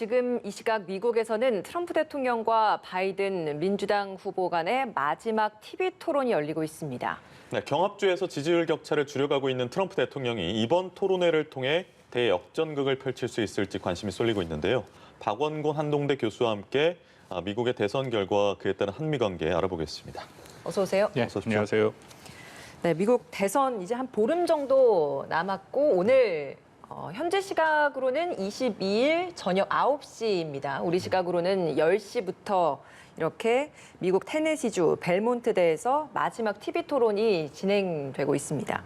지금 이 시각 미국에서는 트럼프 대통령과 바이든 민주당 후보 간의 마지막 TV 토론이 열리고 있습니다. 네, 경합주에서 지지율 격차를 줄여가고 있는 트럼프 대통령이 이번 토론회를 통해 대역전극을 펼칠 수 있을지 관심이 쏠리고 있는데요. 박원곤 한동대 교수와 함께 미국의 대선 결과와 그에 따른 한미 관계 알아보겠습니다. 어서 오세요. 네, 안녕하세요. 네, 미국 대선 이제 한 보름 정도 남았고 오늘 현재 시각으로는 22일 저녁 9시입니다. 우리 시각으로는 10시부터 이렇게 미국 테네시주 벨몬트대에서 마지막 TV 토론이 진행되고 있습니다.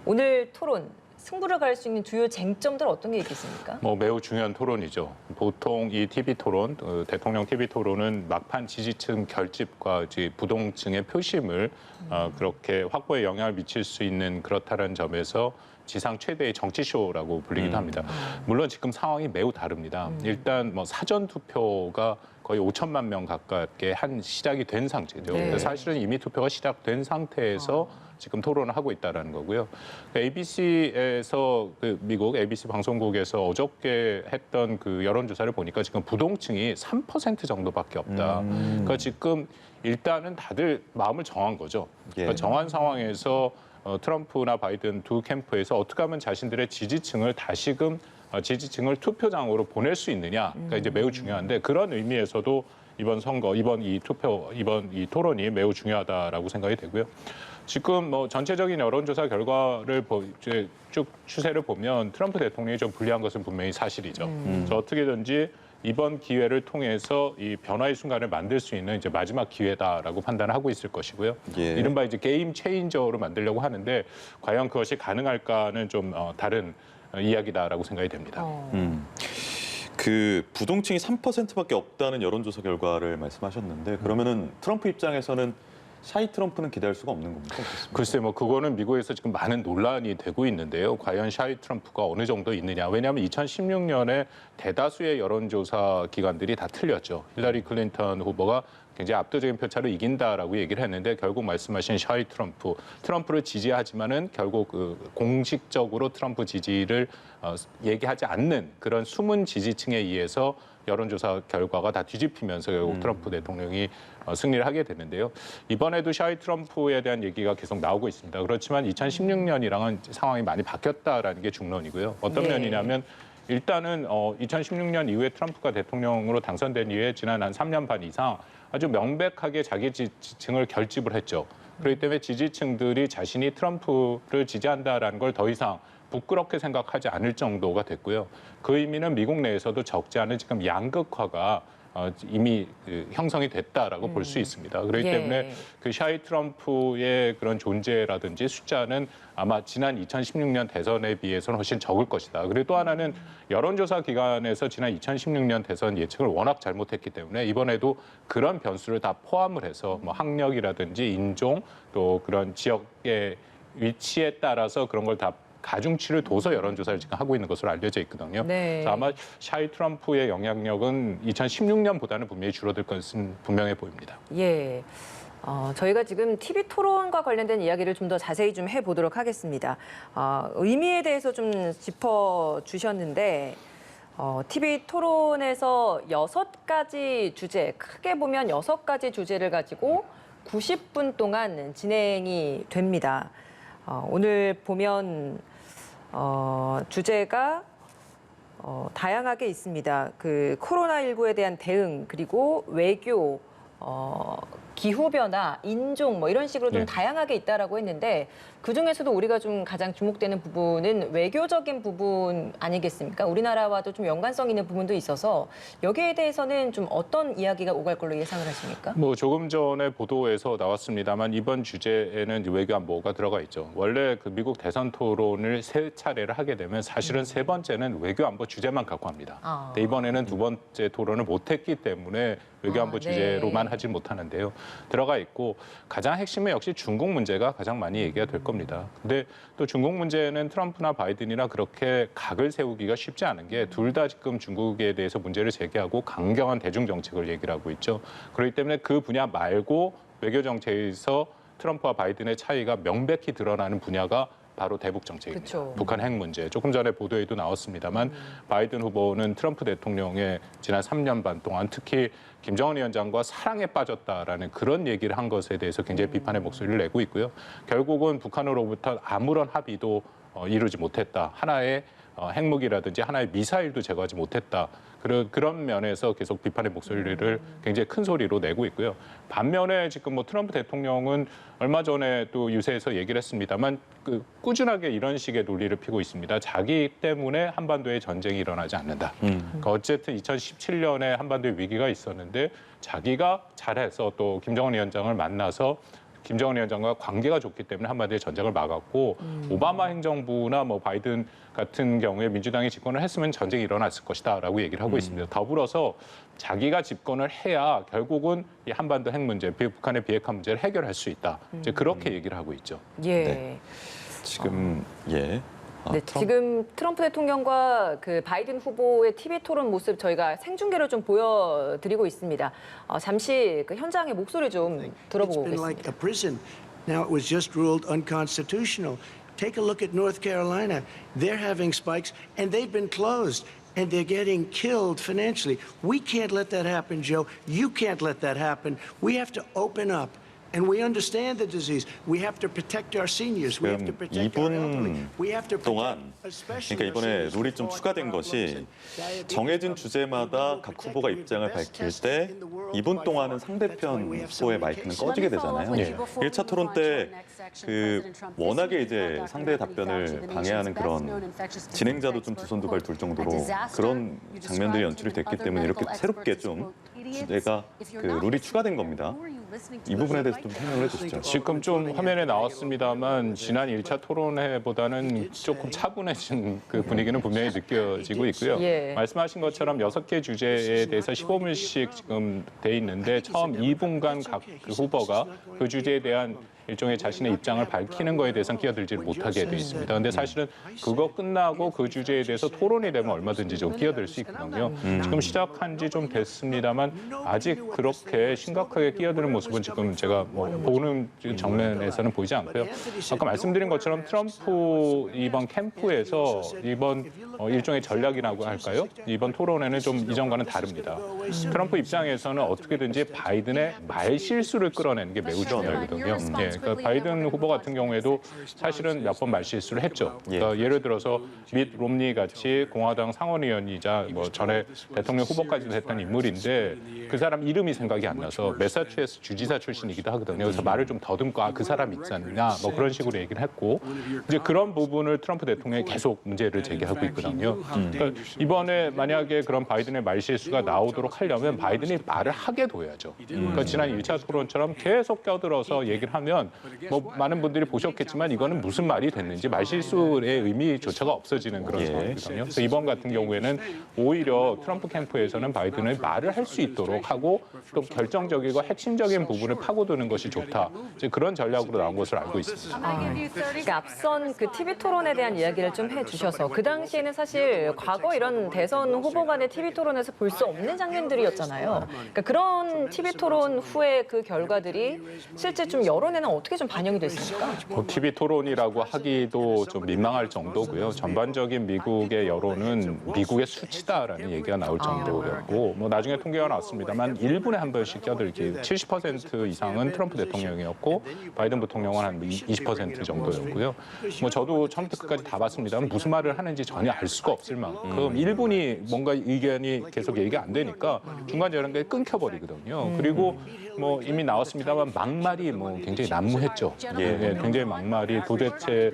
오늘 토론, 승부를 가릴 수 있는 주요 쟁점들 어떤 게 있겠습니까? 매우 중요한 토론이죠. 보통 이 TV 토론, 대통령 TV 토론은 막판 지지층 결집과 부동층의 표심을 그렇게 확보에 영향을 미칠 수 있는 그렇다는 점에서 지상 최대의 정치쇼라고 불리기도 합니다. 물론 지금 상황이 매우 다릅니다. 일단 사전 투표가 거의 5천만 명 가깝게 시작이 된 상태죠. 네. 사실은 이미 투표가 시작된 상태에서 지금 토론을 하고 있다는 거고요. ABC에서 미국 ABC 방송국에서 어저께 했던 그 여론조사를 보니까 지금 부동층이 3% 정도밖에 없다. 그러니까 지금 일단은 다들 마음을 정한 거죠. 그러니까 정한 상황에서 트럼프나 바이든 두 캠프에서 어떻게 하면 자신들의 지지층을 다시금 지지층을 투표장으로 보낼 수 있느냐가 이제 매우 중요한데 그런 의미에서도 이번 선거, 이번 이 토론이 매우 중요하다라고 생각이 되고요. 지금 전체적인 여론조사 결과를 쭉 추세를 보면 트럼프 대통령이 좀 불리한 것은 분명히 사실이죠. 그래서 어떻게든지 이번 기회를 통해서 이 변화의 순간을 만들 수 있는 이제 마지막 기회다라고 판단을 하고 있을 것이고요. 이른바 이제 게임 체인저로 만들려고 하는데 과연 그것이 가능할까는 좀 다른 이야기다라고 생각이 됩니다. 그 부동층이 3%밖에 없다는 여론조사 결과를 말씀하셨는데 그러면은 트럼프 입장에서는 샤이 트럼프는 기대할 수가 없는 겁니까? 글쎄, 그거는 미국에서 지금 많은 논란이 되고 있는데요. 과연 샤이 트럼프가 어느 정도 있느냐. 왜냐하면 2016년에 대다수의 여론조사 기관들이 다 틀렸죠. 힐러리 클린턴 후보가 굉장히 압도적인 표차로 이긴다라고 얘기를 했는데 결국 말씀하신 샤이 트럼프를 지지하지만은 결국 공식적으로 트럼프 지지를 얘기하지 않는 그런 숨은 지지층에 의해서 여론조사 결과가 다 뒤집히면서 결국 트럼프 대통령이 승리를 하게 됐는데요. 이번에도 샤이 트럼프에 대한 얘기가 계속 나오고 있습니다. 그렇지만 2016년이랑은 상황이 많이 바뀌었다라는 게 중론이고요. 어떤 면이냐면 일단은 2016년 이후에 트럼프가 대통령으로 당선된 이후에 지난 한 3년 반 이상 아주 명백하게 자기 지지층을 결집을 했죠. 그렇기 때문에 지지층들이 자신이 트럼프를 지지한다라는 걸 더 이상 부끄럽게 생각하지 않을 정도가 됐고요. 그 의미는 미국 내에서도 적지 않은 지금 양극화가 이미 형성이 됐다라고 볼 수 있습니다. 그렇기 때문에 그 샤이 트럼프의 그런 존재라든지 숫자는 아마 지난 2016년 대선에 비해서는 훨씬 적을 것이다. 그리고 또 하나는 여론조사 기관에서 지난 2016년 대선 예측을 워낙 잘못했기 때문에 이번에도 그런 변수를 다 포함을 해서 학력이라든지 인종 또 그런 지역의 위치에 따라서 그런 걸 다 가중치를 둬서 여론조사를 지금 하고 있는 것으로 알려져 있거든요. 그래서 아마 샤이 트럼프의 영향력은 2016년보다는 분명히 줄어들 것은 분명해 보입니다. 예. 저희가 지금 TV 토론과 관련된 이야기를 좀 더 자세히 좀 해보도록 하겠습니다. 의미에 대해서 좀 짚어주셨는데 TV 토론에서 6가지 주제, 크게 보면 6가지 주제를 가지고 90분 동안 진행이 됩니다. 오늘 보면 주제가 다양하게 있습니다. 그 코로나19에 대한 대응, 그리고 외교, 기후변화, 인종 이런 식으로 좀 다양하게 있다라고 했는데 그중에서도 우리가 좀 가장 주목되는 부분은 외교적인 부분 아니겠습니까? 우리나라와도 좀 연관성 있는 부분도 있어서 여기에 대해서는 좀 어떤 이야기가 오갈 걸로 예상을 하십니까? 조금 전에 보도에서 나왔습니다만 이번 주제에는 외교안보가 들어가 있죠. 원래 그 미국 대선 토론을 3차례를 하게 되면 사실은 3번째는 외교안보 주제만 갖고 합니다. 근데 이번에는 2번째 토론을 못했기 때문에 외교안보 주제로만 하지 못하는데요. 들어가 있고 가장 핵심은 역시 중국 문제가 가장 많이 얘기가 될 겁니다. 근데 또 중국 문제는 트럼프나 바이든이나 그렇게 각을 세우기가 쉽지 않은 게 둘 다 지금 중국에 대해서 문제를 제기하고 강경한 대중 정책을 얘기를 하고 있죠. 그렇기 때문에 그 분야 말고 외교 정책에서 트럼프와 바이든의 차이가 명백히 드러나는 분야가 바로 대북 정책입니다. 그쵸. 북한 핵 문제. 조금 전에 보도에도 나왔습니다만 바이든 후보는 트럼프 대통령의 지난 3년 반 동안 특히 김정은 위원장과 사랑에 빠졌다라는 그런 얘기를 한 것에 대해서 굉장히 비판의 목소리를 내고 있고요. 결국은 북한으로부터 아무런 합의도 이루지 못했다. 하나의 핵무기라든지 하나의 미사일도 제거하지 못했다. 그런 면에서 계속 비판의 목소리를 굉장히 큰 소리로 내고 있고요. 반면에 지금 뭐 트럼프 대통령은 얼마 전에 또 유세에서 얘기를 했습니다만 꾸준하게 이런 식의 논리를 피고 있습니다. 자기 때문에 한반도에 전쟁이 일어나지 않는다. 그러니까 어쨌든 2017년에 한반도에 위기가 있었는데 자기가 잘해서 또 김정은 위원장을 만나서 김정은 위원장과 관계가 좋기 때문에 한반도의 전쟁을 막았고 오바마 행정부나 뭐 바이든 같은 경우에 민주당이 집권을 했으면 전쟁이 일어났을 것이다라고 얘기를 하고 있습니다. 더불어서 자기가 집권을 해야 결국은 이 한반도 핵 문제, 북한의 비핵화 문제를 해결할 수 있다. 이제 그렇게 얘기를 하고 있죠. 예. 네. 지금 예. 네, 지금 트럼프 대통령과 그 바이든 후보의 TV 토론 모습 저희가 생중계로 좀 보여드리고 있습니다. 잠시 그 현장의 목소리 좀 It's 들어보고 been 오겠습니다. like a prison. Now it was just ruled unconstitutional. Take a look at North Carolina. They're having spikes and they've been closed and they're getting killed financially. We can't let that happen, Joe. You can't let that happen. We have to open up. And we understand the disease. We have to protect our seniors. We have to protect our elderly. We have to 동안 protect especially 그러니까 이번에 룰이 좀 추가된 것이 정해진 주제마다 각 후보가 입장을 밝힐 때 2분 동안은 상대편 후보의 마이크는 꺼지게 되잖아요. 예. 1차 토론 때 그 워낙에 이제 상대의 답변을 방해하는 그런 진행자도 좀 두 손 두 발 둘 정도로 그런 장면들이 연출이 됐기 때문에 이렇게 새롭게 좀 주제가 그 룰이 추가된 겁니다. 이 부분에 대해서 좀 설명을 해주시죠. 지금 좀 화면에 나왔습니다만 지난 1차 토론회보다는 조금 차분해진 그 분위기는 분명히 느껴지고 있고요. 예. 말씀하신 것처럼 6개 주제에 대해서 15분씩 지금 돼 있는데 처음 2분간 각 그 후보가 그 주제에 대한 일종의 자신의 입장을 밝히는 거에 대해서는 끼어들지를 못하게 돼 있습니다. 그런데 사실은 그거 끝나고 그 주제에 대해서 토론이 되면 얼마든지 좀 끼어들 수 있거든요. 지금 시작한 지 좀 됐습니다만 아직 그렇게 심각하게 끼어드는 모습은 지금 제가 뭐 보는 정면에서는 보이지 않고요. 아까 말씀드린 것처럼 트럼프 이번 캠프에서 이번 일종의 전략이라고 할까요? 이번 토론회는 좀 이전과는 다릅니다. 트럼프 입장에서는 어떻게든지 바이든의 말실수를 끌어내는 게 매우 중요하거든요. 예, 그러니까 바이든 후보 같은 경우에도 사실은 몇 번 말실수를 했죠. 그러니까 예를 들어서 밋 롬니 같이 공화당 상원의원이자 뭐 전에 대통령 후보까지도 했던 인물인데 그 사람 이름이 생각이 안 나서 매사추세츠 주지사 출신이기도 하거든요. 그래서 말을 좀 더듬고 그 사람 있지 않느냐 뭐 그런 식으로 얘기를 했고 이제 그런 부분을 트럼프 대통령이 계속 문제를 제기하고 있거든요. 그러니까 이번에 만약에 그런 바이든의 말실수가 나오도록 하려면 바이든이 말을 하게 둬야죠. 그러니까 지난 1차 토론처럼 계속 껴들어서 얘기를 하면 뭐 많은 분들이 보셨겠지만 이거는 무슨 말이 됐는지 말실수의 의미조차가 없어지는 그런 상황이거든요. 그래서 이번 같은 경우에는 오히려 트럼프 캠프에서는 바이든을 말을 할 수 있도록 하고 또 결정적이고 핵심적인 부분을 파고드는 것이 좋다. 이제 그런 전략으로 나온 것으로 알고 있습니다. 그러니까 앞선 그 TV 토론에 대한 이야기를 좀 해주셔서 그 당시에는 사실 과거 이런 대선 후보 간의 TV 토론에서 볼 수 없는 장면들이었잖아요. 그러니까 그런 TV 토론 후에 그 결과들이 실제 좀 여론에는 어떻게 좀 반영이 됐습니까? 뭐 TV 토론이라고 하기도 좀 민망할 정도고요. 전반적인 미국의 여론은 미국의 수치다라는 얘기가 나올 정도였고 뭐 나중에 통계가 나왔습니다만 1분에 한 번씩 껴들기 70% 이상은 트럼프 대통령이었고 바이든 부통령은 한 20% 정도였고요. 뭐 저도 처음부터 끝까지 다 봤습니다만 무슨 말을 하는지 전혀 알 수가 없을 만큼 1분이 뭔가 의견이 계속 얘기가 안 되니까 중간중간에 끊겨버리거든요. 그리고 뭐 이미 나왔습니다만 막말이 뭐 굉장히 난무했죠. 예, 굉장히 막말이 도대체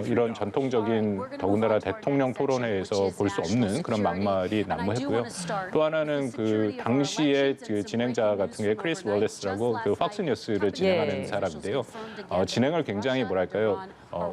이런 전통적인 더군다나 대통령 토론회에서 볼 수 없는 그런 막말이 난무했고요. 또 하나는 그 당시에 그 진행자 같은 게 크리스 월레스라고 그 팍스 뉴스를 진행하는 사람인데요. 진행을 굉장히 뭐랄까요?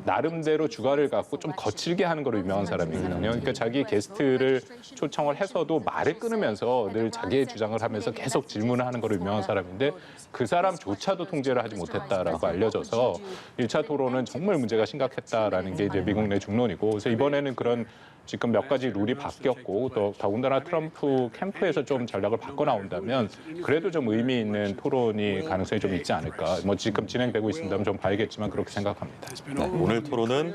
나름대로 주관을 갖고 좀 거칠게 하는 걸로 유명한 사람이거든요. 그러니까 자기 게스트를 초청을 해서도 말을 끊으면서 늘 자기의 주장을 하면서 계속 질문을 하는 걸로 유명한 사람인데 그 사람조차도 통제를 하지 못했다라고 알려져서 1차 토론은 정말 문제가 심각했다라는 게 이제 미국 내 중론이고 그래서 이번에는 그런 지금 몇 가지 룰이 바뀌었고 또 더군다나 트럼프 캠프에서 좀 전략을 바꿔 나온다면 그래도 좀 의미 있는 토론 토론이 가능성이 좀 있지 않을까. 뭐 지금 진행되고 있습니다만 좀 봐야겠지만 그렇게 생각합니다. 네, 오늘 토론은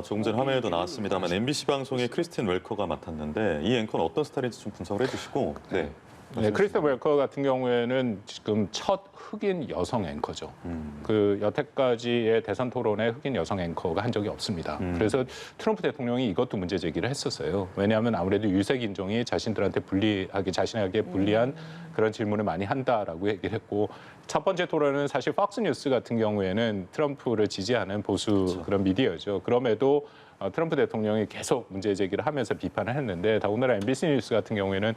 조금 전 화면에도 나왔습니다만 MBC 방송의 크리스틴 웰커가 맡았는데 이 앵커는 어떤 스타일인지 좀 분석을 해주시고. 네. 네, 크리스틴 웰커 같은 경우에는 지금 첫 흑인 여성 앵커죠. 그 여태까지의 대선 토론에 흑인 여성 앵커가 한 적이 없습니다. 그래서 트럼프 대통령이 이것도 문제 제기를 했었어요. 왜냐하면 아무래도 유색 인종이 자신들한테 자신에게 불리한 그런 질문을 많이 한다라고 얘기를 했고, 첫 번째 토론은 사실 팍스뉴스 같은 경우에는 트럼프를 지지하는 보수 그런 미디어죠. 그럼에도 트럼프 대통령이 계속 문제 제기를 하면서 비판을 했는데, 더군다나 MBC 뉴스 같은 경우에는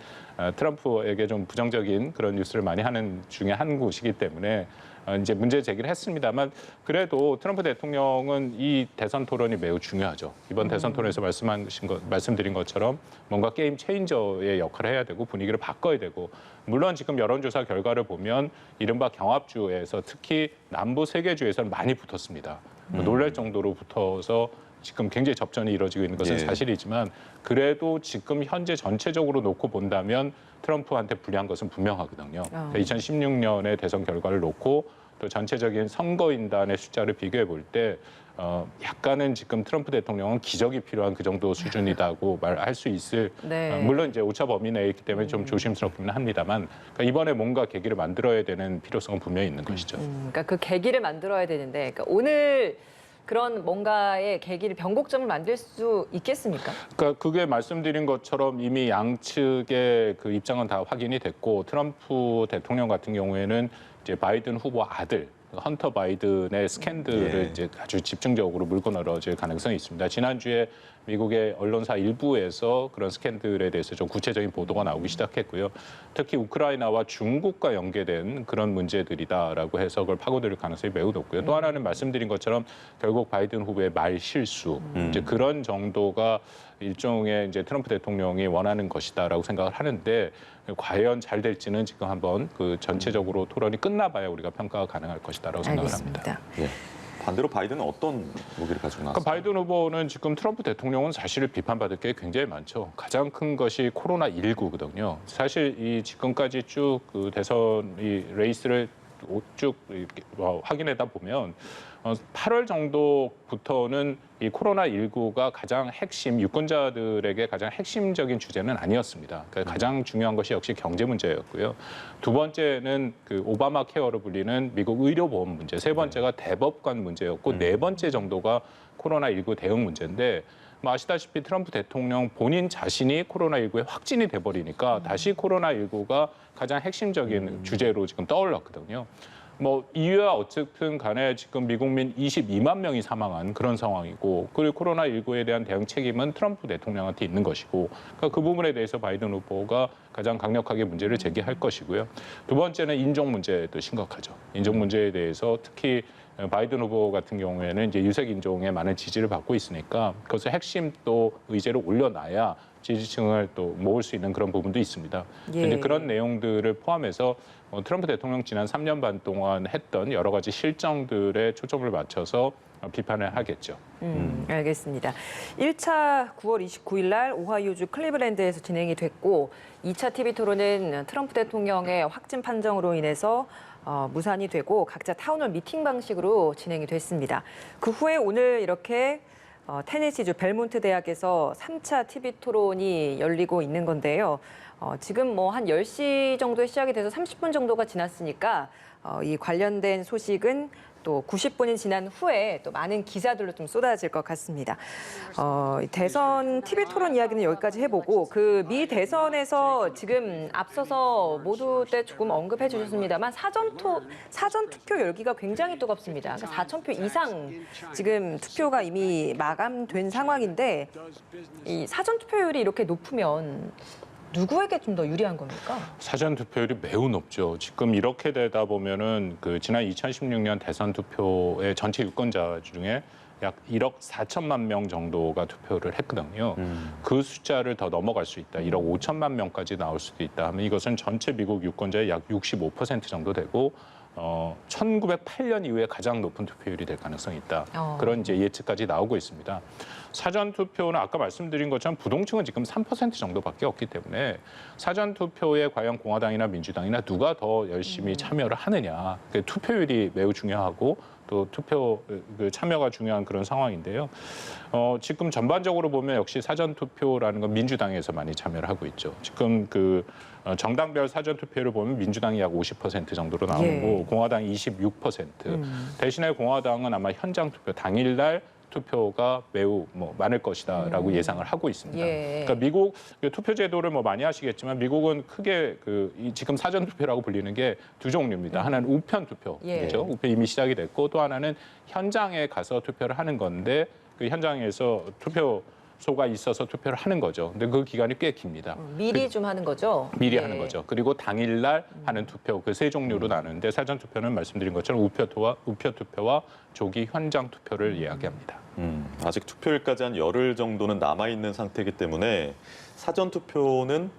트럼프에게 좀 부정적인 그런 뉴스를 많이 하는 중에 한 곳이기 때문에 이제 문제 제기를 했습니다만, 그래도 트럼프 대통령은 이 대선 토론이 매우 중요하죠. 이번 대선 토론에서 말씀드린 것처럼 뭔가 게임 체인저의 역할을 해야 되고 분위기를 바꿔야 되고, 물론 지금 여론조사 결과를 보면 이른바 경합주에서 특히 남부 세 개 주에서는 많이 붙었습니다. 놀랄 정도로 붙어서 지금 굉장히 접전이 이루어지고 있는 것은 사실이지만, 그래도 지금 현재 전체적으로 놓고 본다면 트럼프한테 불리한 것은 분명하거든요. 그러니까 2016년의 대선 결과를 놓고 또 전체적인 선거인단의 숫자를 비교해 볼 때 약간은 지금 트럼프 대통령은 기적이 필요한 그 정도 수준이다고 말할 수 있을, 물론 이제 오차 범위 내에 있기 때문에 좀 조심스럽기는 합니다만, 그러니까 이번에 뭔가 계기를 만들어야 되는 필요성은 분명히 있는 것이죠. 그러니까 그 계기를 만들어야 되는데, 그러니까 오늘 그런 뭔가의 계기를 변곡점을 만들 수 있겠습니까? 그러니까 그게 말씀드린 것처럼 이미 양측의 그 입장은 다 확인이 됐고, 트럼프 대통령 같은 경우에는 이제 바이든 후보 아들 헌터 바이든의 스캔들을 이제 아주 집중적으로 물고 늘어질 가능성이 있습니다. 지난주에 미국의 언론사 일부에서 그런 스캔들에 대해서 좀 구체적인 보도가 나오기 시작했고요. 특히 우크라이나와 중국과 연계된 그런 문제들이다라고 해서 그걸 파고들 가능성이 매우 높고요. 또 하나는 말씀드린 것처럼 결국 바이든 후보의 말 실수, 이제 그런 정도가 일종의 이제 트럼프 대통령이 원하는 것이다라고 생각을 하는데, 과연 잘 될지는 지금 한번 그 전체적으로 토론이 끝나봐야 우리가 평가가 가능할 것이다라고 생각을 합니다. 예. 반대로 바이든은 어떤 무기를 가지고 나왔습니까? 바이든 후보는 지금 트럼프 대통령은 사실 비판받을 게 굉장히 많죠. 가장 큰 것이 코로나19거든요. 사실 이 지금까지 쭉 그 대선 이 레이스를 쭉 확인하다 보면 8월 정도부터는 이 코로나19가 가장 핵심, 유권자들에게 가장 핵심적인 주제는 아니었습니다. 그러니까 가장 중요한 것이 역시 경제 문제였고요. 두 번째는 그 오바마 케어로 불리는 미국 의료보험 문제, 세 번째가 대법관 문제였고, 네 번째 정도가 코로나19 대응 문제인데, 아시다시피 트럼프 대통령 본인 자신이 코로나19에 확진이 돼버리니까 다시 코로나19가 가장 핵심적인 주제로 지금 떠올랐거든요. 뭐 이유야 어쨌든 간에 지금 미국민 22만 명이 사망한 그런 상황이고, 그리고 코로나19에 대한 대응 책임은 트럼프 대통령한테 있는 것이고, 그러니까 그 부분에 대해서 바이든 후보가 가장 강력하게 문제를 제기할 것이고요. 두 번째는 인종 문제도 심각하죠. 인종 문제에 대해서 특히 바이든 후보 같은 경우에는 이제 유색 인종에 많은 지지를 받고 있으니까 그것을 핵심 또 의제로 올려놔야 지지층을 또 모을 수 있는 그런 부분도 있습니다. 그런데 그런 내용들을 포함해서 트럼프 대통령 지난 3년 반 동안 했던 여러 가지 실정들에 초점을 맞춰서 비판을 하겠죠. 알겠습니다. 1차 9월 29일 날 오하이오주 클리브랜드에서 진행이 됐고, 2차 TV 토론은 트럼프 대통령의 확진 판정으로 인해서 무산이 되고 각자 타운홀 미팅 방식으로 진행이 됐습니다. 그 후에 오늘 이렇게 테네시주 벨몬트 대학에서 3차 TV 토론이 열리고 있는 건데요. 지금 뭐 한 10시 정도에 시작이 돼서 30분 정도가 지났으니까 이 관련된 소식은 또 90분이 지난 후에 또 많은 기사들로 좀 쏟아질 것 같습니다. 대선 TV 토론 이야기는 여기까지 해보고, 그 미 대선에서 지금 앞서서 모두 때 조금 언급해 주셨습니다만 사전 투표 열기가 굉장히 뜨겁습니다. 그러니까 4,000표 이상 지금 투표가 이미 마감된 상황인데, 이 사전 투표율이 이렇게 높으면 누구에게 좀 더 유리한 겁니까? 사전 투표율이 매우 높죠. 지금 이렇게 되다 보면은 그 지난 2016년 대선 투표의 전체 유권자 중에 약 1억 4천만 명 정도가 투표를 했거든요. 그 숫자를 더 넘어갈 수 있다. 1억 5천만 명까지 나올 수도 있다 하면 이것은 전체 미국 유권자의 약 65% 정도 되고, 1908년 이후에 가장 높은 투표율이 될 가능성이 있다. 그런 이제 예측까지 나오고 있습니다. 사전 투표는 아까 말씀드린 것처럼 부동층은 지금 3% 정도밖에 없기 때문에 사전 투표에 과연 공화당이나 민주당이나 누가 더 열심히 참여를 하느냐. 투표율이 매우 중요하고 또 투표 참여가 중요한 그런 상황인데요. 지금 전반적으로 보면 역시 사전 투표라는 건 민주당에서 많이 참여를 하고 있죠. 지금 정당별 사전 투표를 보면 민주당이 약 50% 정도로 나오고 예. 공화당이 26%. 대신에 공화당은 아마 현장 투표 당일날 투표가 매우 많을 것이다라고 예상을 하고 있습니다. 예. 그러니까 미국 투표 제도를 많이 아시겠지만 미국은 크게 지금 사전 투표라고 불리는 게 두 종류입니다. 하나는 우편 투표죠. 예. 우표 이미 시작이 됐고 또 하나는 현장에 가서 투표를 하는 건데 그 현장에서 투표소가 있어서 투표를 하는 거죠. 근데 그 기간이 꽤 깁니다. 미리 좀 하는 거죠? 미리 예. 하는 거죠. 그리고 당일날 하는 투표 그 세 종류로 나누는데 사전 투표는 말씀드린 것처럼 우표 투표와 조기 현장 투표를 이야기합니다. 아직 투표일까지 한 열흘 정도는 남아있는 상태이기 때문에 사전 투표는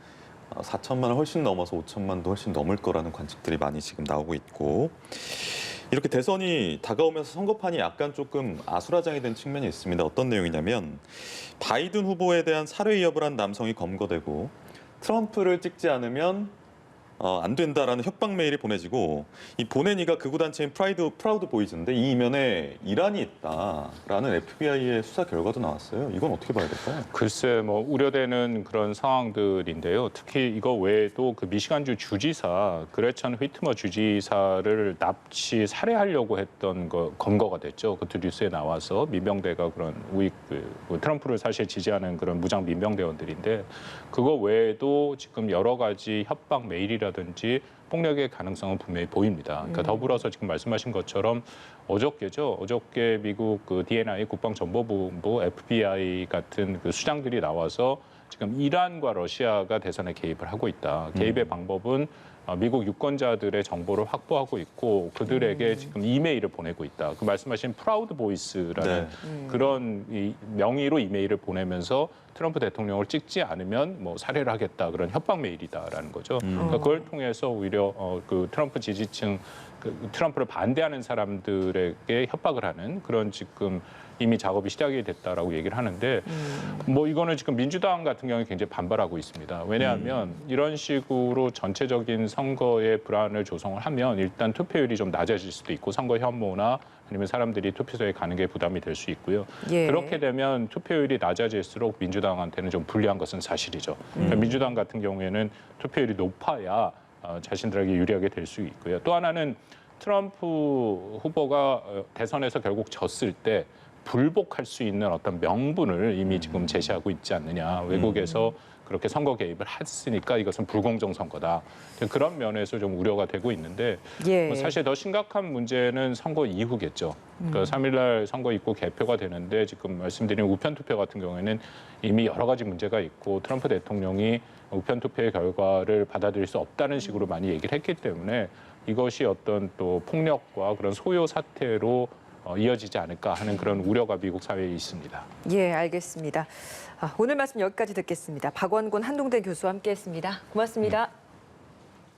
4천만을 훨씬 넘어서 5천만도 훨씬 넘을 거라는 관측들이 많이 지금 나오고 있고 이렇게 대선이 다가오면서 선거판이 약간 조금 아수라장이 된 측면이 있습니다. 어떤 내용이냐면 바이든 후보에 대한 살해 위협을 한 남성이 검거되고 트럼프를 찍지 않으면 안 된다라는 협박 메일이 보내지고 이 보낸 이가 극우 단체인 프라우드 보이즈인데 이 이면에 이란이 있다라는 FBI의 수사 결과도 나왔어요. 이건 어떻게 봐야 될까요? 글쎄 우려되는 그런 상황들인데요. 특히 이거 외에도 그 미시간주 주지사 그레천 휘트머 주지사를 납치 살해하려고 했던 거 검거가 됐죠. 그 뉴스에 나와서 민병대가 그런 트럼프를 사실 지지하는 그런 무장 민병대원들인데 그거 외에도 지금 여러 가지 협박 메일이라든지 폭력의 가능성은 분명히 보입니다. 그러니까 더불어서 지금 말씀하신 것처럼 어저께 미국 DNI 국방정보본부 FBI 같은 수장들이 나와서 지금 이란과 러시아가 대선에 개입을 하고 있다. 개입의 방법은 미국 유권자들의 정보를 확보하고 있고 그들에게 지금 이메일을 보내고 있다. 그 말씀하신 프라우드 보이스라는 그런 명의로 이메일을 보내면서 트럼프 대통령을 찍지 않으면 살해를 하겠다 그런 협박 메일이다라는 거죠. 그러니까 그걸 통해서 오히려 그 트럼프 지지층, 트럼프를 반대하는 사람들에게 협박을 하는 그런 지금 이미 작업이 시작이 됐다라고 얘기를 하는데 이거는 지금 민주당 같은 경우에 굉장히 반발하고 있습니다. 왜냐하면 이런 식으로 전체적인 선거의 불안을 조성을 하면 일단 투표율이 좀 낮아질 수도 있고 선거 혐오나 아니면 사람들이 투표소에 가는 게 부담이 될 수 있고요. 예. 그렇게 되면 투표율이 낮아질수록 민주당한테는 좀 불리한 것은 사실이죠. 그러니까 민주당 같은 경우에는 투표율이 높아야 자신들에게 유리하게 될 수 있고요. 또 하나는 트럼프 후보가 대선에서 결국 졌을 때 불복할 수 있는 어떤 명분을 이미 지금 제시하고 있지 않느냐. 외국에서 그렇게 선거 개입을 했으니까 이것은 불공정 선거다. 그런 면에서 좀 우려가 되고 있는데 예. 사실 더 심각한 문제는 선거 이후겠죠. 그러니까 3일날 선거 있고 개표가 되는데 지금 말씀드린 우편 투표 같은 경우에는 이미 여러 가지 문제가 있고 트럼프 대통령이 우편 투표의 결과를 받아들일 수 없다는 식으로 많이 얘기를 했기 때문에 이것이 어떤 또 폭력과 그런 소요 사태로 이어지지 않을까 하는 그런 우려가 미국 사회에 있습니다. 예, 알겠습니다. 오늘 말씀 여기까지 듣겠습니다. 박원곤 한동대 교수와 함께했습니다. 고맙습니다.